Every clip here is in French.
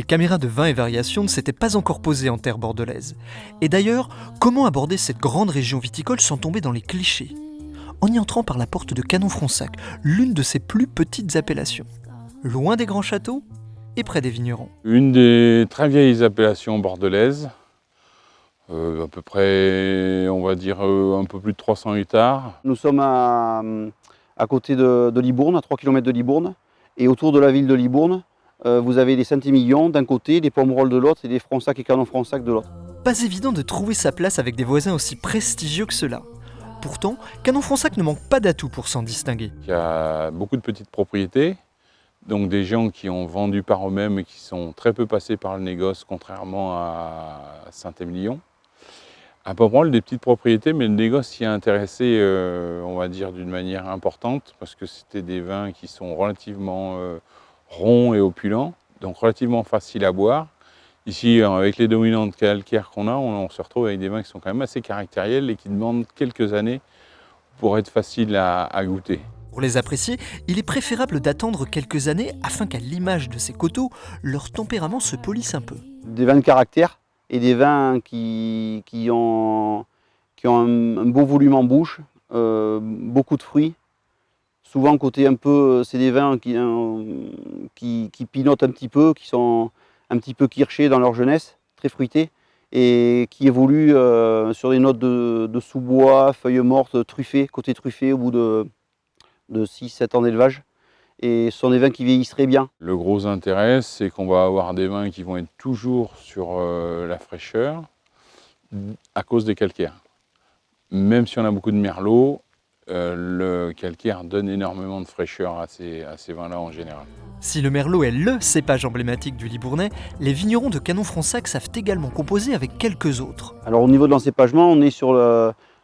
les caméras de vin et variation ne s'étaient pas encore posées en terre bordelaise. Et d'ailleurs, comment aborder cette grande région viticole sans tomber dans les clichés ? En y entrant par la porte de Canon-Fronsac, l'une de ses plus petites appellations. Loin des grands châteaux et près des vignerons. Une des très vieilles appellations bordelaises, à peu près, on va dire, un peu plus de 300 hectares. Nous sommes à côté de Libourne, à 3 km de Libourne. Et autour de la ville de Libourne, vous avez les Saint-Émilion d'un côté, les Pomerol de l'autre et les Fronsac et Canon-Fronsac de l'autre. Pas évident de trouver sa place avec des voisins aussi prestigieux que ceux-là. Pourtant, Canon-Fronsac ne manque pas d'atouts pour s'en distinguer. Il y a beaucoup de petites propriétés, donc des gens qui ont vendu par eux-mêmes et qui sont très peu passés par le négoce, contrairement à Saint-Émilion. À Pomerol, des petites propriétés, mais le négoce s'y a intéressé, on va dire, d'une manière importante, parce que c'était des vins qui sont relativement ronds et opulents, donc relativement faciles à boire. Ici, avec les dominantes calcaires qu'on a, on se retrouve avec des vins qui sont quand même assez caractériels et qui demandent quelques années pour être faciles à goûter. Pour les apprécier, il est préférable d'attendre quelques années afin qu'à l'image de ces coteaux, leur tempérament se polisse un peu. Des vins de caractère et des vins qui ont un beau volume en bouche, beaucoup de fruits. Souvent, côté un peu, c'est des vins qui pinotent un petit peu, qui sont un petit peu kirschés dans leur jeunesse, très fruités, et qui évoluent sur des notes de sous-bois, feuilles mortes, truffées, côté truffé au bout de 6-7 ans d'élevage. Et ce sont des vins qui vieillissent très bien. Le gros intérêt, c'est qu'on va avoir des vins qui vont être toujours sur la fraîcheur à cause des calcaires. Même si on a beaucoup de merlot, le calcaire donne énormément de fraîcheur à ces vins-là en général. Si le merlot est LE cépage emblématique du Libournais, les vignerons de Canon-Fronsac savent également composer avec quelques autres. Alors au niveau de l'encépagement, on est sur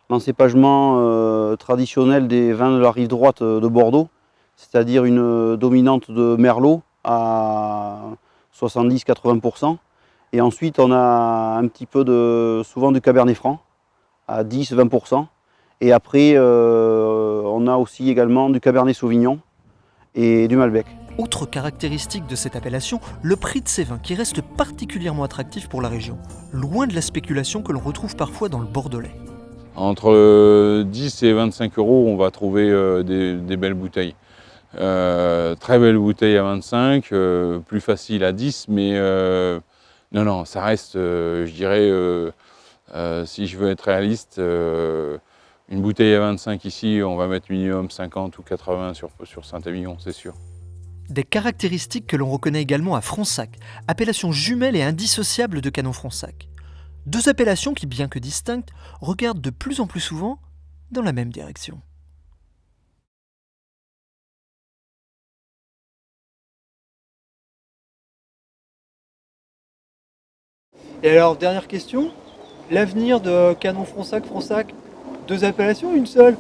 l'encépagement traditionnel des vins de la rive droite de Bordeaux, c'est-à-dire une dominante de merlot à 70-80%. Et ensuite on a un petit peu souvent du cabernet franc à 10-20%. Et après on a aussi également du cabernet sauvignon et du malbec. Autre caractéristique de cette appellation, le prix de ces vins qui reste particulièrement attractif pour la région, loin de la spéculation que l'on retrouve parfois dans le Bordelais. Entre 10 et 25 euros, on va trouver des belles bouteilles. Très belles bouteilles à 25, plus facile à 10, mais non, ça reste, je dirais, si je veux être réaliste, une bouteille à 25 ici, on va mettre minimum 50 ou 80 sur Saint-Émilion, c'est sûr. Des caractéristiques que l'on reconnaît également à Fronsac, appellation jumelle et indissociable de Canon-Fronsac. Deux appellations qui, bien que distinctes, regardent de plus en plus souvent dans la même direction. Et alors, dernière question, l'avenir de Canon-Fronsac, deux appellations ou une seule ?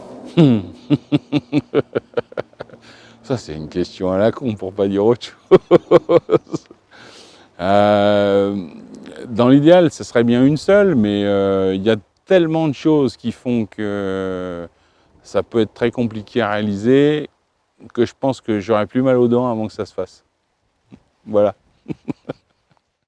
Ça, c'est une question à la con, pour pas dire autre chose. Dans l'idéal, ce serait bien une seule, mais il y a tellement de choses qui font que ça peut être très compliqué à réaliser que je pense que j'aurais plus mal aux dents avant que ça se fasse. Voilà.